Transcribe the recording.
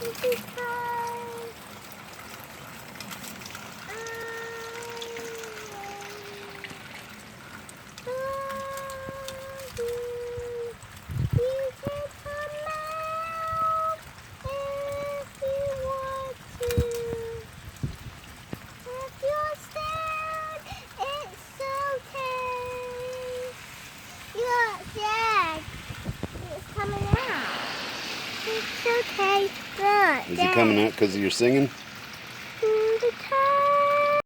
It's okay. Look, Is he coming out because you're singing?